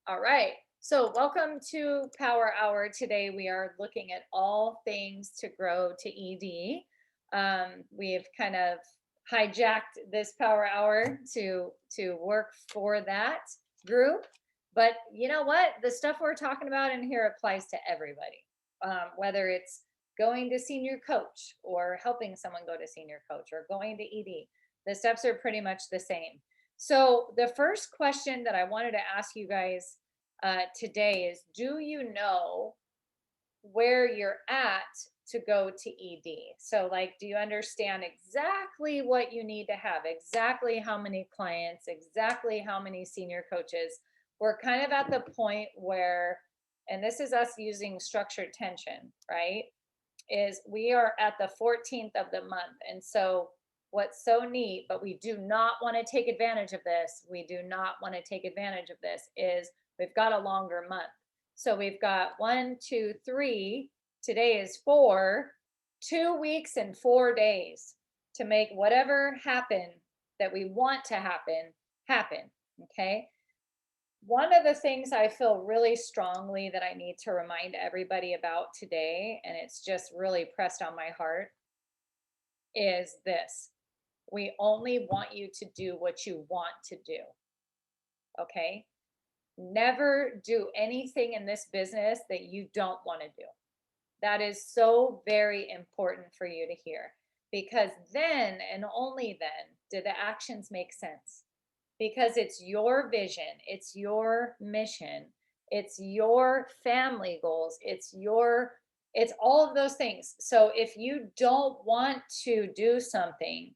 All right. So, welcome to Power Hour. Today, we are looking at all things to grow to ED. We've kind of hijacked this Power Hour to work for that group. But you know what? The stuff we're talking about in here applies to everybody, whether it's going to senior coach or helping someone go to senior coach or going to ED. The steps are pretty much the same. So, the first question that I wanted to ask you guys today is, do you know where you're at to go to ED? So, like, do you understand exactly what you need to have, exactly how many clients, exactly how many senior coaches? We're kind of at the point where, and this is us using structured tension, right? Is we are at the 14th of the month. And so, what's so neat, but we do not want to take advantage of this, we do not want to take advantage of this, is we've got a longer month. So, we've got one, two, three, today is four, 2 weeks and 4 days to make whatever happen that we want to happen. Okay. One of the things I feel really strongly that I need to remind everybody about today, and it's just really pressed on my heart, is this: we only want you to do what you want to do. Okay. Never do anything in this business that you don't want to do. That is so very important for you to hear, because then and only then do the actions make sense, because it's your vision, it's your mission, it's your family goals, it's all of those things. So if you don't want to do something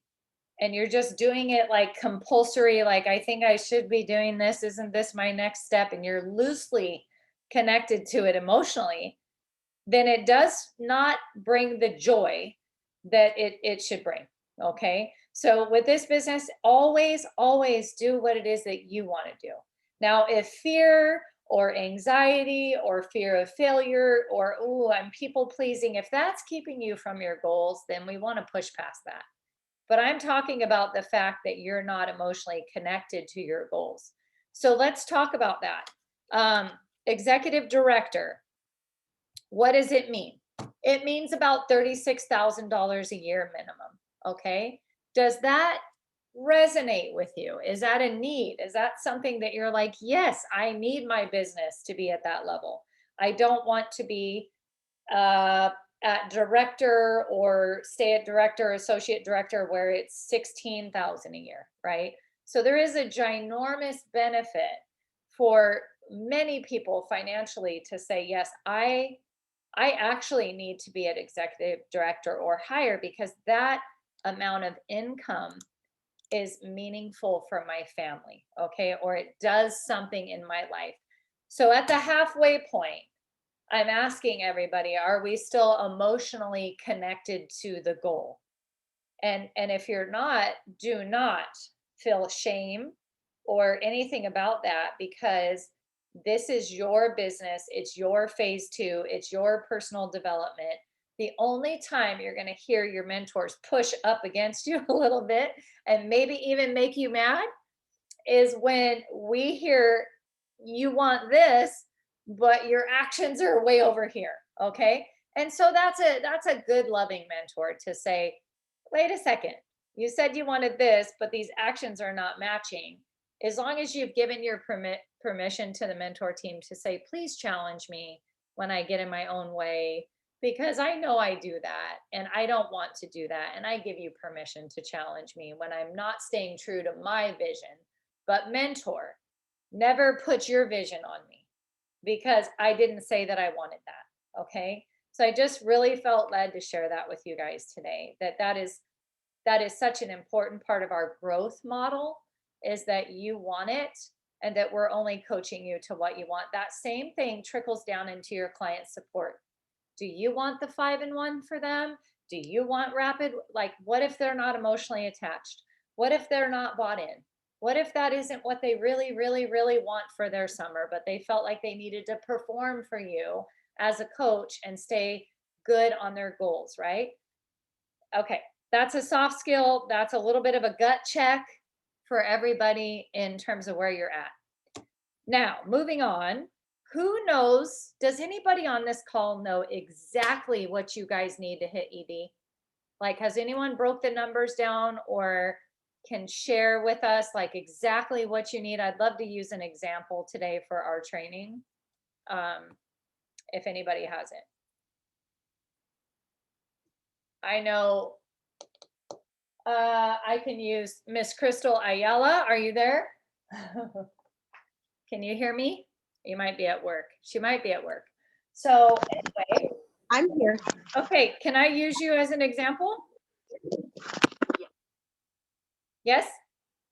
and you're just doing it like compulsory, like, I think I should be doing this, isn't this my next step, and you're loosely connected to it emotionally, then it does not bring the joy that it should bring. Okay. So with this business, always do what it is that you want to do. Now, if fear or anxiety or fear of failure or, oh, I'm people pleasing, if that's keeping you from your goals, then we want to push past that. But I'm talking about the fact that you're not emotionally connected to your goals. So let's talk about that. Executive director, what does it mean? It means about $36,000 a year minimum. Okay. Does that resonate with you? Is that a need? Is that something that you're like, yes, I need my business to be at that level? I don't want to be uh, at director or stay at director or associate director where it's 16,000 a year, right? So there is a ginormous benefit for many people financially to say, yes, I actually need to be at executive director or higher, because that amount of income is meaningful for my family, okay? Or it does something in my life. So at the halfway point, I'm asking everybody, are we still emotionally connected to the goal? And if you're not, do not feel shame or anything about that, because this is your business, it's your phase 2, it's your personal development. The only time you're going to hear your mentors push up against you a little bit and maybe even make you mad is when we hear you want this, but your actions are way over here. Okay. And so that's a good loving mentor to say, wait a second, you said you wanted this, but these actions are not matching. As long as you've given your permission to the mentor team to say, please challenge me when I get in my own way, because I know I do that and I don't want to do that. And I give you permission to challenge me when I'm not staying true to my vision. But mentor, never put your vision on me, because I didn't say that I wanted that. Okay. So I just really felt led to share that with you guys today, that is such an important part of our growth model, is that you want it and that we're only coaching you to what you want. That same thing trickles down into your client support. Do you want the 5-in-1 for them? Do you want rapid? Like, what if they're not emotionally attached? What if they're not bought in? What if that isn't what they really, really, really want for their summer, but they felt like they needed to perform for you as a coach and stay good on their goals, right? Okay, that's a soft skill. That's a little bit of a gut check for everybody in terms of where you're at. Now, moving on, who knows, does anybody on this call know exactly what you guys need to hit ED? Like, has anyone broke the numbers down or can share with us like exactly what you need? I'd love to use an example today for our training, if anybody has it. I know I can use Miss Crystal Ayala. Are you there? Can you hear me? You might be at work. She might be at work. So anyway. I'm here. Okay, can I use you as an example? Yes?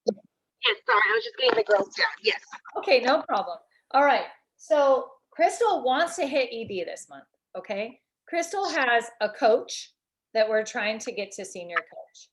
Yes, sorry, I was just getting the girls down. Yes. Okay, no problem. All right. So Crystal wants to hit ED this month. Okay. Crystal has a coach that we're trying to get to senior coach.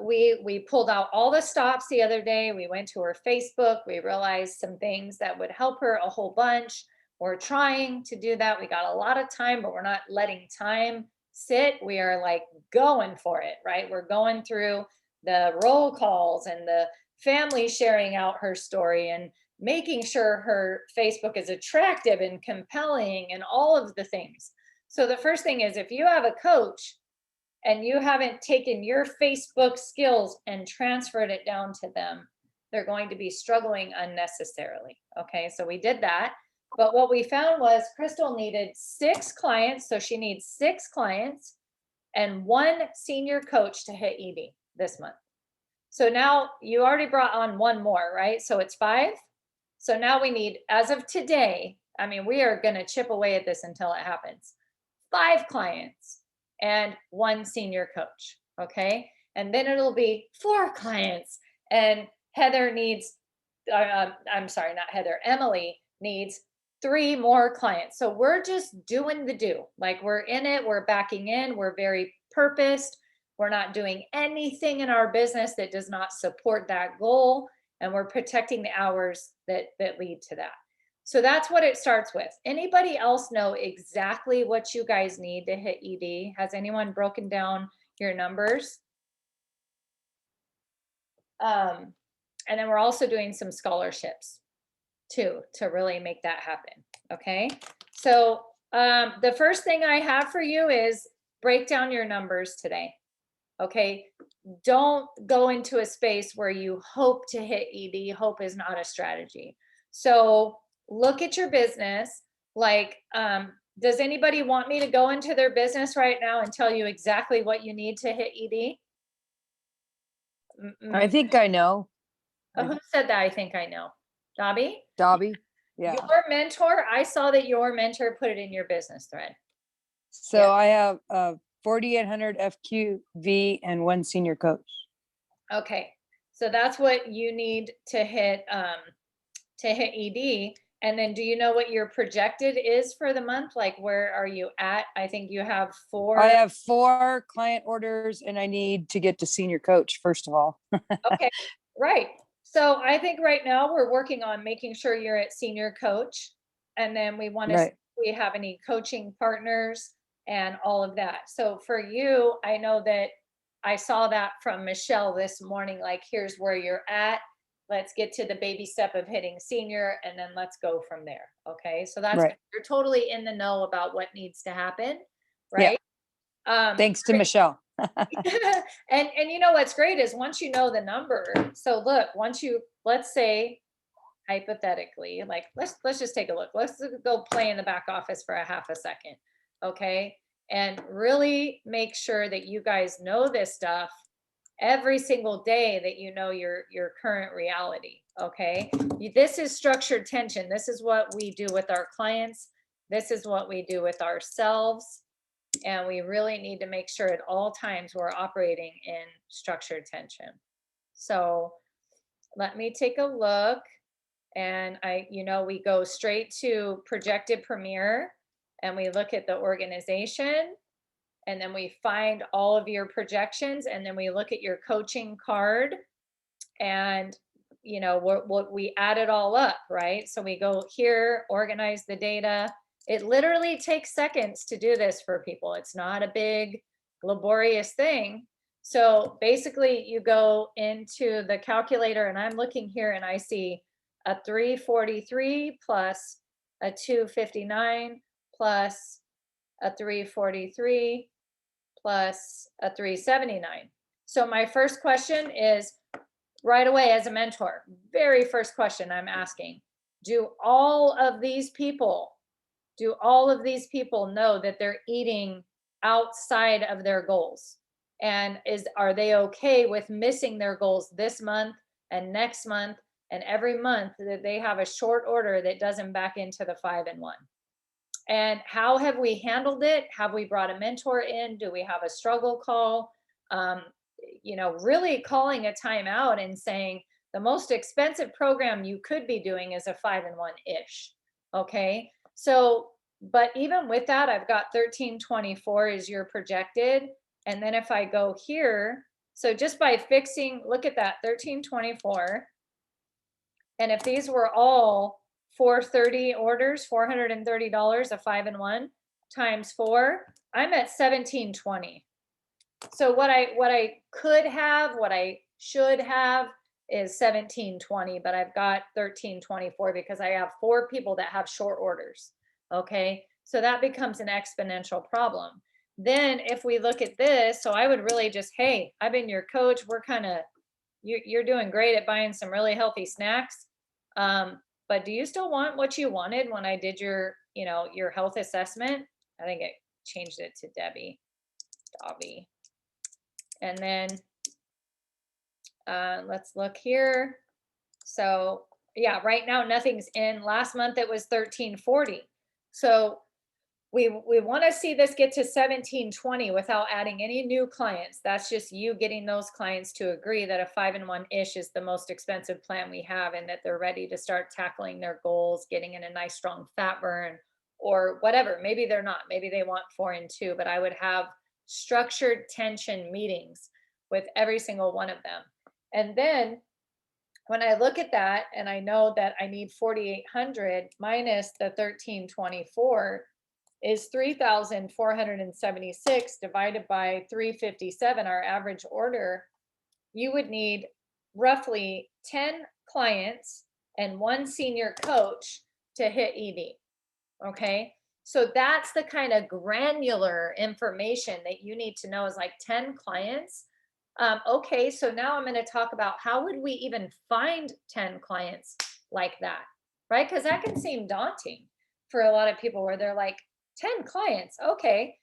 We pulled out all the stops the other day. We went to her Facebook. We realized some things that would help her a whole bunch. We're trying to do that. We got a lot of time, but we're not letting time sit. We are like going for it, right? We're going through the roll calls and the family sharing out her story and making sure her Facebook is attractive and compelling and all of the things. So the first thing is, if you have a coach and you haven't taken your Facebook skills and transferred it down to them, they're going to be struggling unnecessarily. Okay, so we did that. But what we found was Crystal needed 6 clients. So she needs 6 clients and 1 senior coach to hit ED this month. So now you already brought on 1 more, right? So it's 5. So now we need, as of today, I mean, we are going to chip away at this until it happens. 5 clients and 1 senior coach. Okay. And then it'll be 4 clients. And Heather needs, I'm sorry, not Heather, Emily needs 3 more clients. So we're just doing the do. Like, we're in it, we're backing in, we're very purposed. We're not doing anything in our business that does not support that goal. And we're protecting the hours that lead to that. So that's what it starts with. Anybody else know exactly what you guys need to hit ED? Has anyone broken down your numbers? And then we're also doing some scholarships too, to really make that happen. Okay. So the first thing I have for you is break down your numbers today. Okay. Don't go into a space where you hope to hit ED. Hope is not a strategy. So look at your business. Like, does anybody want me to go into their business right now and tell you exactly what you need to hit ED? I think I know. Who said that? I think I know. Dobby? Dobby. Yeah. Your mentor, I saw that your mentor put it in your business thread. So Yeah. I have 4,800 FQV and 1 senior coach. Okay. So that's what you need to hit ED. And then do you know what your projected is for the month? Like, where are you at? I think you have 4. I have 4 client orders and I need to get to senior coach first of all. Okay, right. So I think right now we're working on making sure you're at senior coach. And then we want to see if we have any coaching partners and all of that. So for you, I know that I saw that from Michelle this morning, like, here's where you're at. Let's get to the baby step of hitting senior, and then let's go from there. Okay. So that's, you're totally in the know about what needs to happen. Right. Yeah. Thanks to Michelle. and you know, what's great is once you know the number. So look, once you, let's say hypothetically, like, let's just take a look. Let's go play in the back office for a half a second. Okay. And really make sure that you guys know this stuff every single day, that you know your current reality. Okay. This is structured tension. This is what we do with our clients. This is what we do with ourselves. And we really need to make sure at all times we're operating in structured tension. So let me take a look. And we go straight to projected premiere and we look at the organization, and then we find all of your projections, and then we look at your coaching card, and what we add it all up, right? So we go here, organize the data. It literally takes seconds to do this for people. It's not a big laborious thing. So basically you go into the calculator, and I'm looking here and I see a 343 plus a 259 plus a 343 plus a 379. So my first question is right away as a mentor, very first question I'm asking, do all of these people know that they're eating outside of their goals? And are they okay with missing their goals this month and next month and every month, that they have a short order that doesn't back into the 5 and 1? And how have we handled it? Have we brought a mentor in? Do we have a struggle call? Really calling a timeout and saying the most expensive program you could be doing is a 5 and 1 ish. Okay. So, but even with that, I've got 1324 is your projected. And then if I go here, so just by fixing, look at that 1324. And if these were all 430 orders, $430, a 5 and 1 times 4, I'm at 1720. So what I could have, what I should have is 1720, but I've got 1324 because I have 4 people that have short orders. Okay. So that becomes an exponential problem. Then if we look at this, so I would really just, hey, I've been your coach. We're kind of, you're doing great at buying some really healthy snacks. But do you still want what you wanted when I did your health assessment? I think it changed it to Dobby. And then let's look here. So yeah, right now nothing's in. Last month it was 1340. So we want to see this get to 1720 without adding any new clients. That's just you getting those clients to agree that a 5 and 1 ish is the most expensive plan we have, and that they're ready to start tackling their goals, getting in a nice strong fat burn or whatever. Maybe they're not, maybe they want 4 and 2, but I would have structured tension meetings with every single one of them. And then when I look at that and I know that I need 4,800 minus the 1324 is 3,476 divided by 357, our average order, you would need roughly 10 clients and 1 senior coach to hit ED. Okay. So that's the kind of granular information that you need to know, is like 10 clients. Okay, so now I'm going to talk about how would we even find 10 clients like that, right? Because that can seem daunting for a lot of people, where they're like, 10 clients, okay.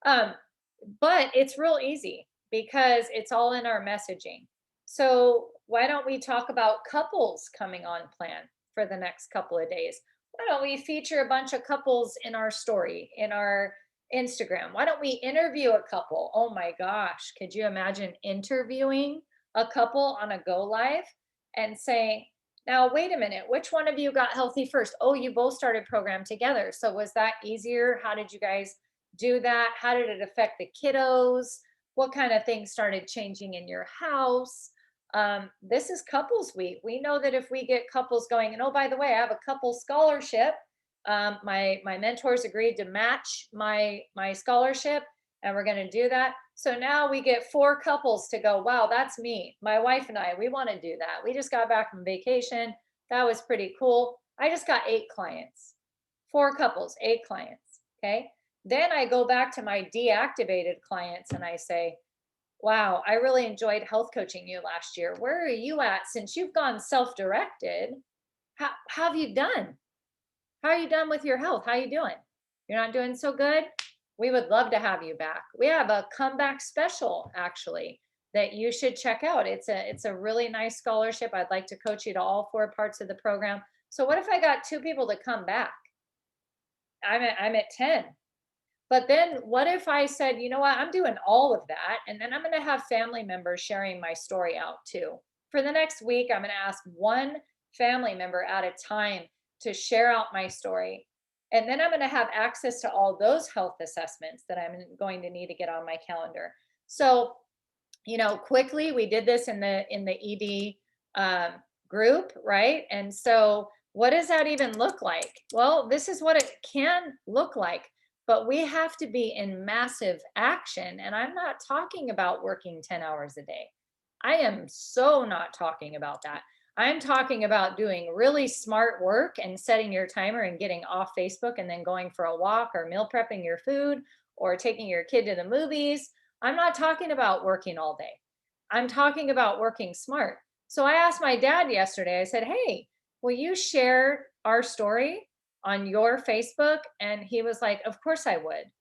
But it's real easy because it's all in our messaging. So why don't we talk about couples coming on plan for the next couple of days? Why don't we feature a bunch of couples in our story, in our Instagram? Why don't we interview a couple? Oh my gosh, could you imagine interviewing a couple on a Go Live and saying, now, wait a minute, which one of you got healthy first? Oh, you both started program together. So was that easier? How did you guys do that? How did it affect the kiddos? What kind of things started changing in your house? This is couples week. We know that if we get couples going, and oh, by the way, I have a couple scholarship. My mentors agreed to match my scholarship, and we're going to do that. So now we get 4 couples to go, wow, that's me. My wife and I, we want to do that. We just got back from vacation. That was pretty cool. I just got 8 clients, 4 couples, 8 clients. Okay. Then I go back to my deactivated clients and I say, wow, I really enjoyed health coaching you last year. Where are you at since you've gone self-directed? How have you done? How are you done with your health? How are you doing? You're not doing so good? We would love to have you back. We have a comeback special actually that you should check out. It's a really nice scholarship. I'd like to coach you to all 4 parts of the program. So what if I got 2 people to come back? I'm at 10. But then what if I said, you know what, I'm doing all of that, and then I'm going to have family members sharing my story out too. For the next week, I'm going to ask 1 family member at a time to share out my story. And then I'm going to have access to all those health assessments that I'm going to need to get on my calendar. So, quickly, we did this in the ED group, right? And so what does that even look like? Well, this is what it can look like, but we have to be in massive action. And I'm not talking about working 10 hours a day. I am so not talking about that. I'm talking about doing really smart work and setting your timer and getting off Facebook and then going for a walk or meal prepping your food or taking your kid to the movies. I'm not talking about working all day. I'm talking about working smart. So I asked my dad yesterday, I said, hey, will you share our story on your Facebook? And he was like, of course I would.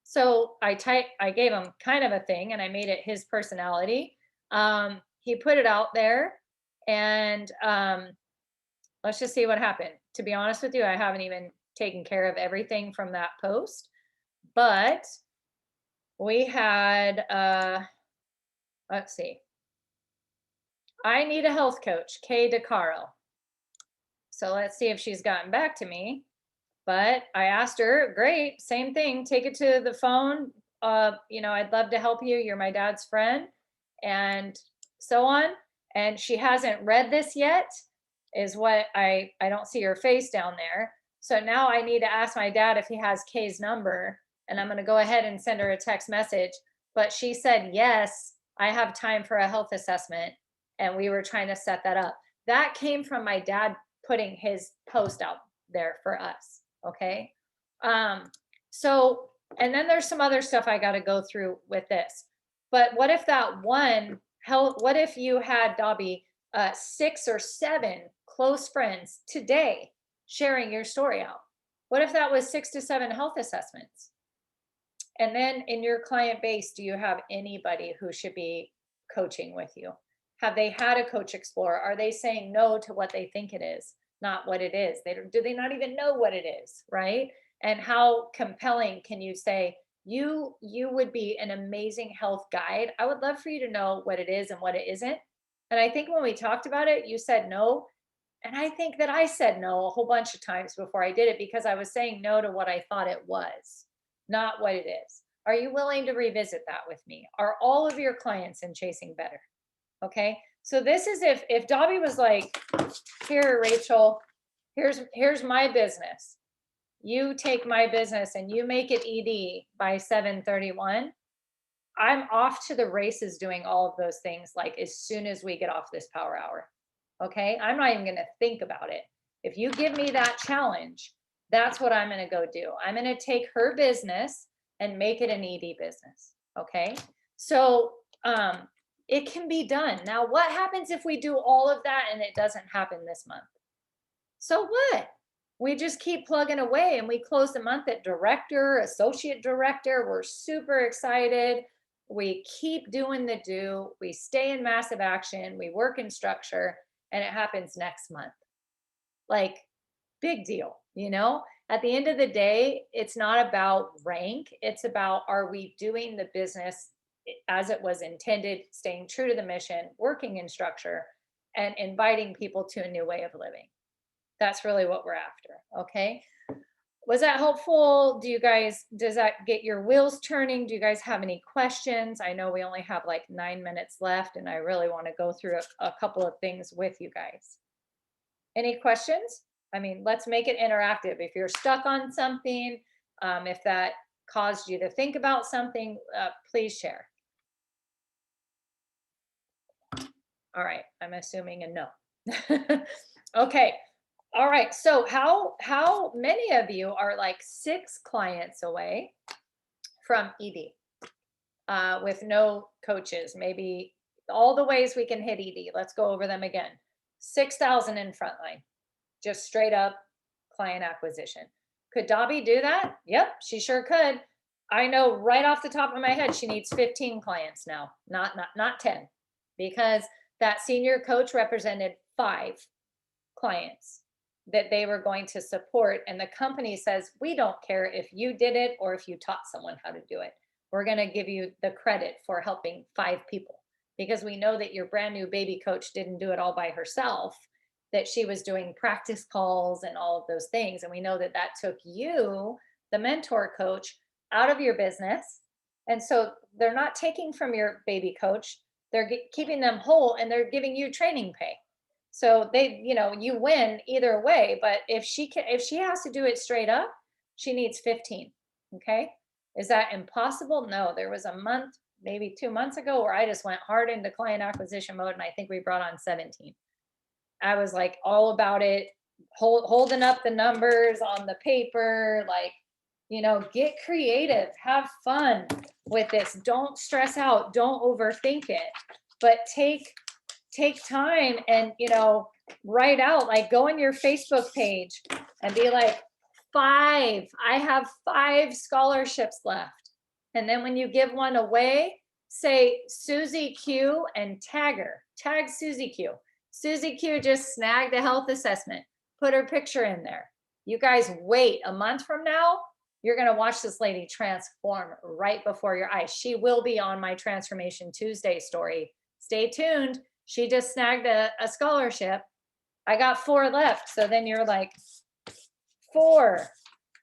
So I gave him kind of a thing and I made it his personality. He put it out there and let's just see what happened. To be honest with you, I haven't even taken care of everything from that post, but we had, let's see, I need a health coach, Kay DeCaro. So let's see if she's gotten back to me. But I asked her, great, same thing, take it to the phone. I'd love to help you. You're my dad's friend, and so on. And she hasn't read this yet, is what I don't see her face down there. So now I need to ask my dad if he has Kay's number, and I'm going to go ahead and send her a text message. But she said, yes, I have time for a health assessment. And we were trying to set that up. That came from my dad putting his post out there for us. Okay. So, and then there's some other stuff I got to go through with this. But what if that one health, what if you had, Dobby, 6 or 7 close friends today sharing your story out? What if that was 6 to 7 health assessments? And then in your client base, do you have anybody who should be coaching with you? Have they had a coach explore? Are they saying no to what they think it is, not what it is? Do they not even know what it is, right? And how compelling can you say, you would be an amazing health guide. I would love for you to know what it is and what it isn't. And I think when we talked about it, you said no. And I think that I said no a whole bunch of times before I did it because I was saying no to what I thought it was, not what it is. Are you willing to revisit that with me? Are all of your clients in Chasing Better? Okay. So this is if Dobby was like, here, Rachel, here's my business. You take my business and you make it ED by 7:31. I'm off to the races doing all of those things like as soon as we get off this power hour. Okay. I'm not even going to think about it. If you give me that challenge, that's what I'm going to go do. I'm going to take her business and make it an ED business. Okay. So, it can be done. Now, what happens if we do all of that and it doesn't happen this month? So what? We just keep plugging away and we close the month at director, associate director. We're super excited. We keep doing the do. We stay in massive action. We work in structure and it happens next month. Like, big deal, At the end of the day, it's not about rank. It's about, are we doing the business as it was intended, staying true to the mission, working in structure, and inviting people to a new way of living. That's really what we're after. Okay. Was that helpful? Does that get your wheels turning? Do you guys have any questions? I know we only have like 9 minutes left and I really want to go through a couple of things with you guys. Any questions? I mean, let's make it interactive. If you're stuck on something, if that caused you to think about something, please share. All right, I'm assuming a no. Okay. All right. So how many of you are like 6 clients away from ED with no coaches? Maybe all the ways we can hit ED. Let's go over them again. 6,000 in frontline, just straight up client acquisition. Could Dobby do that? Yep, she sure could. I know right off the top of my head, she needs 15 clients now, not 10, because that senior coach represented 5 clients that they were going to support. And the company says, we don't care if you did it or if you taught someone how to do it. We're going to give you the credit for helping 5 people because we know that your brand new baby coach didn't do it all by herself, that she was doing practice calls and all of those things. And we know that that took you, the mentor coach, out of your business. And so they're not taking from your baby coach, they're keeping them whole and they're giving you training pay. So they, you win either way, but if she has to do it straight up, she needs 15. Okay. Is that impossible? No, there was a month, maybe 2 months ago where I just went hard into client acquisition mode. And I think we brought on 17. I was like all about it, holding up the numbers on the paper, like, get creative, have fun with this. Don't stress out, don't overthink it, but take time and, write out, like go on your Facebook page and be like, I have 5 scholarships left. And then when you give one away, say Susie Q and tag her, tag Susie Q. Susie Q just snagged a health assessment, put her picture in there. You guys wait a month from now, you're going to watch this lady transform right before your eyes. She will be on my Transformation Tuesday story. Stay tuned. She just snagged a scholarship. I got 4 left. So then you're like 4,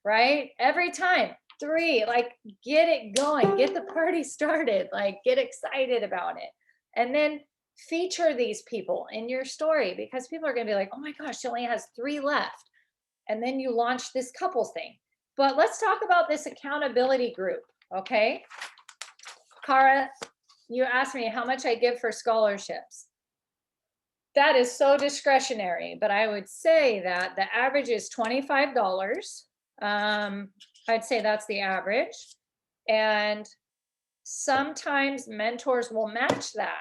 right? Every time 3, like get it going, get the party started, like get excited about it. And then feature these people in your story, because people are going to be like, oh my gosh, she only has 3 left. And then you launch this couples thing. But let's talk about this accountability group, okay? Cara, you asked me how much I give for scholarships. That is so discretionary, but I would say that the average is $25. I'd say that's the average. And sometimes mentors will match that.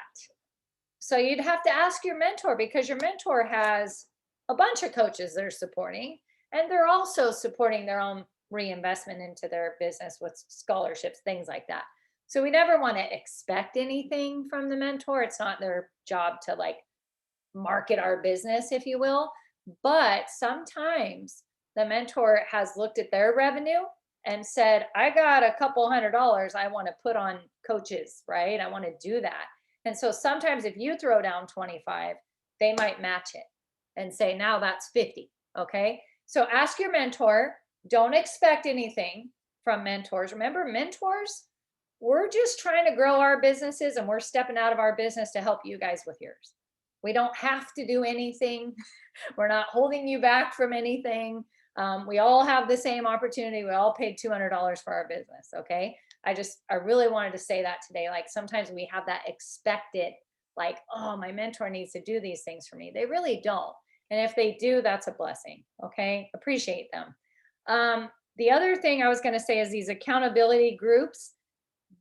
So you'd have to ask your mentor, because your mentor has a bunch of coaches they're supporting, and they're also supporting their own reinvestment into their business with scholarships, things like that. So we never want to expect anything from the mentor. It's not their job to like market our business, if you will. But sometimes the mentor has looked at their revenue and said, I got a couple $100 I want to put on coaches, right? I want to do that. And so sometimes if you throw down 25, they might match it and say, now that's 50. Okay. So ask your mentor. Don't expect anything from mentors. Remember, mentors, we're just trying to grow our businesses, and we're stepping out of our business to help you guys with yours. We don't have to do anything. We're not holding you back from anything. We all have the same opportunity. We all paid $200 for our business. Okay. I really wanted to say that today. Like sometimes we have that expected, like, oh, my mentor needs to do these things for me. They really don't. And if they do, that's a blessing. Okay. Appreciate them. The other thing I was going to say is these accountability groups.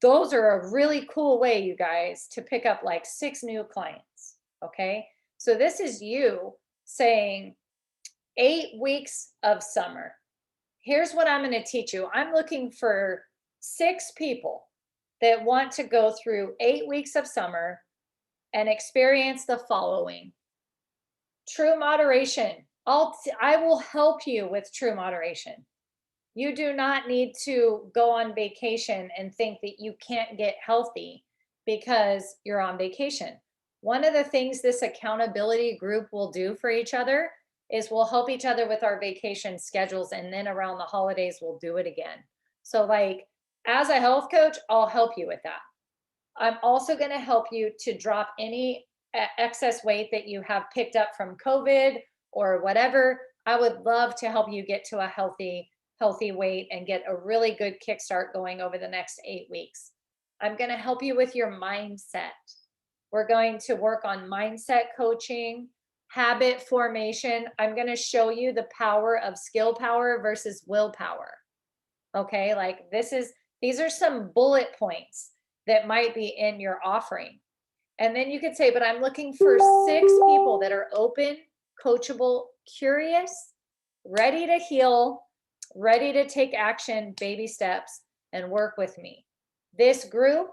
Those are a really cool way, you guys, to pick up like 6 new clients. Okay. So this is you saying 8 weeks of summer. Here's what I'm going to teach you. I'm looking for 6 people that want to go through 8 weeks of summer and experience the following. True moderation. I will help you with true moderation. You do not need to go on vacation and think that you can't get healthy because you're on vacation. One of the things this accountability group will do for each other is we'll help each other with our vacation schedules, and then around the holidays, we'll do it again. So like, as a health coach, I'll help you with that. I'm also going to help you to drop any excess weight that you have picked up from COVID or whatever. I would love to help you get to a healthy weight and get a really good kickstart going over the next 8 weeks. I'm going to help you with your mindset. We're going to work on mindset coaching, habit formation. I'm going to show you the power of skill power versus willpower. Okay, like these are some bullet points that might be in your offering. And then you could say, but I'm looking for 6 people that are open, coachable, curious, ready to heal, ready to take action, baby steps, and work with me. This group,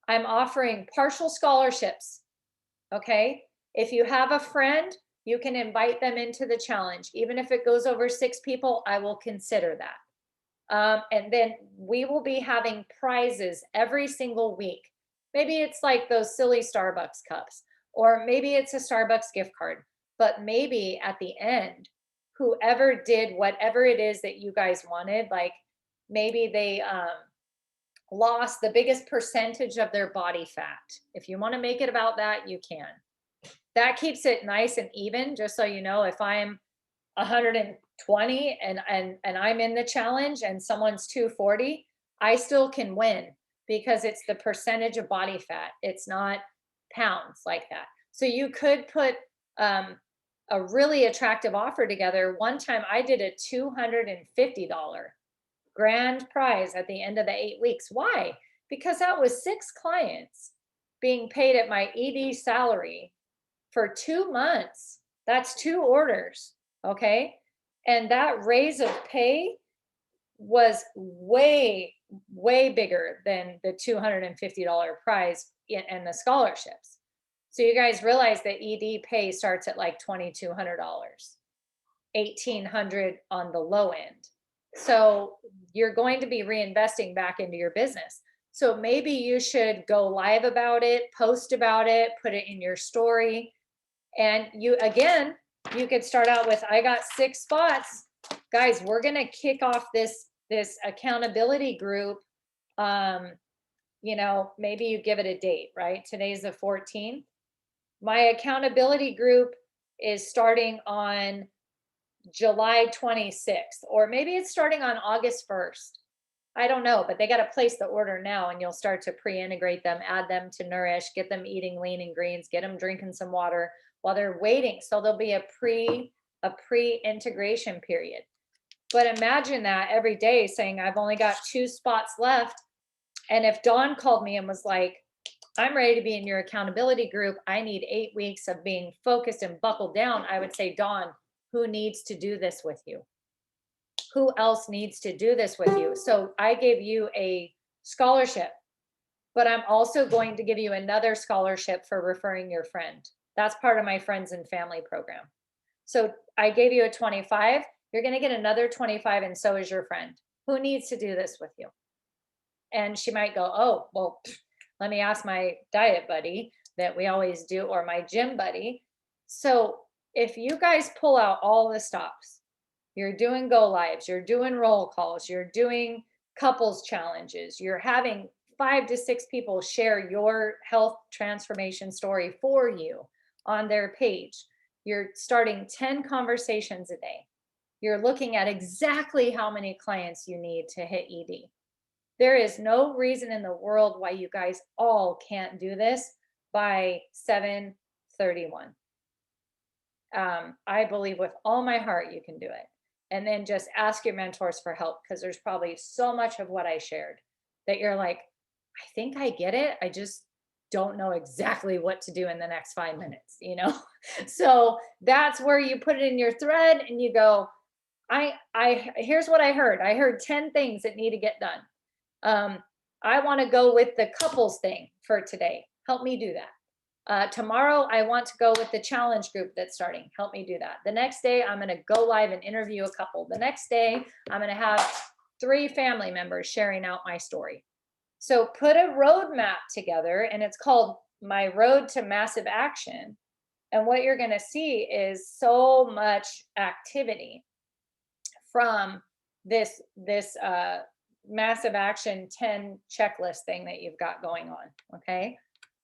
I'm offering partial scholarships. Okay. If you have a friend, you can invite them into the challenge. Even if it goes over 6 people, I will consider that. And then we will be having prizes every single week. Maybe it's like those silly Starbucks cups, or maybe it's a Starbucks gift card, but maybe at the end, whoever did whatever it is that you guys wanted, like maybe they lost the biggest percentage of their body fat. If you want to make it about that, you can. That keeps it nice and even, just so you know, if I'm 120 and I'm in the challenge and someone's 240, I still can win because it's the percentage of body fat. It's not pounds like that. So you could put a really attractive offer together. One time I did a $250 grand prize at the end of the 8 weeks. Why? Because that was 6 clients being paid at my ED salary for 2 months. That's 2 orders, okay? And that raise of pay was way, way bigger than the $250 prize and the scholarships. So you guys realize that ED pay starts at like $2,200, $1,800 on the low end. So you're going to be reinvesting back into your business. So maybe you should go live about it, post about it, put it in your story. And you, again, you could start out with, I got 6 spots. Guys, we're going to kick off this accountability group. You know, maybe you give it a date, right? Today's the 14th. My accountability group is starting on July 26th, or maybe it's starting on August 1st. I don't know, but they got to place the order now, and you'll start to pre-integrate them, add them to Nourish, get them eating lean and greens, get them drinking some water while they're waiting. So there'll be a pre-integration period. But imagine that every day saying, I've only got 2 spots left. And if Dawn called me and was like, I'm ready to be in your accountability group, I need 8 weeks of being focused and buckled down, I would say, Dawn, who needs to do this with you? Who else needs to do this with you? So I gave you a scholarship, but I'm also going to give you another scholarship for referring your friend. That's part of my friends and family program. So I gave you a 25, you're going to get another 25, and so is your friend. Who needs to do this with you? And she might go, oh, well, let me ask my diet buddy that we always do, or my gym buddy. So if you guys pull out all the stops, you're doing go lives, you're doing roll calls, you're doing couples challenges, you're having 5 to 6 people share your health transformation story for you on their page. You're starting 10 conversations a day. You're looking at exactly how many clients you need to hit ED. There is no reason in the world why you guys all can't do this by 7/31. I believe with all my heart you can do it. And then just ask your mentors for help, because there's probably so much of what I shared that you're like, I think I get it. I just don't know exactly what to do in the next 5 minutes, you know? So that's where you put it in your thread and you go, here's what I heard. I heard 10 things that need to get done. I want to go with the couples thing for today. Help me do that. Tomorrow, I want to go with the challenge group that's starting. Help me do that. The next day, I'm going to go live and interview a couple. The next day, I'm going to have 3 family members sharing out my story. So put a roadmap together, and it's called My Road to Massive Action. And what you're going to see is so much activity from this massive action 10 checklist thing that you've got going on. Okay.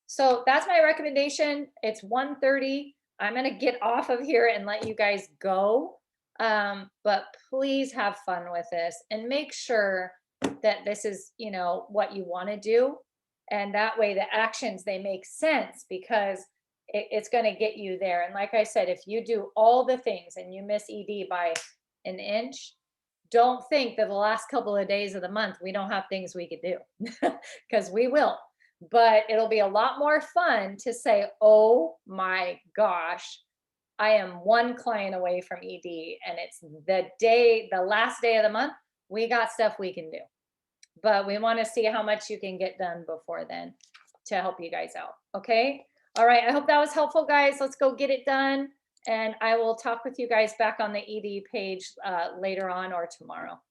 So that's my recommendation. It's 1:30. I'm going to get off of here and let you guys go. But please have fun with this and make sure that this is, you know, what you want to do. And that way the actions, they make sense, because it's going to get you there. And like I said, if you do all the things and you miss ED by an inch, don't think that the last couple of days of the month we don't have things we could do, because we will. But it'll be a lot more fun to say, oh my gosh, I am 1 client away from ED, and it's the last day of the month. We got stuff we can do, but we want to see how much you can get done before then to help you guys out. Okay. All right. I hope that was helpful, guys. Let's go get it done. And I will talk with you guys back on the ED page later on or tomorrow.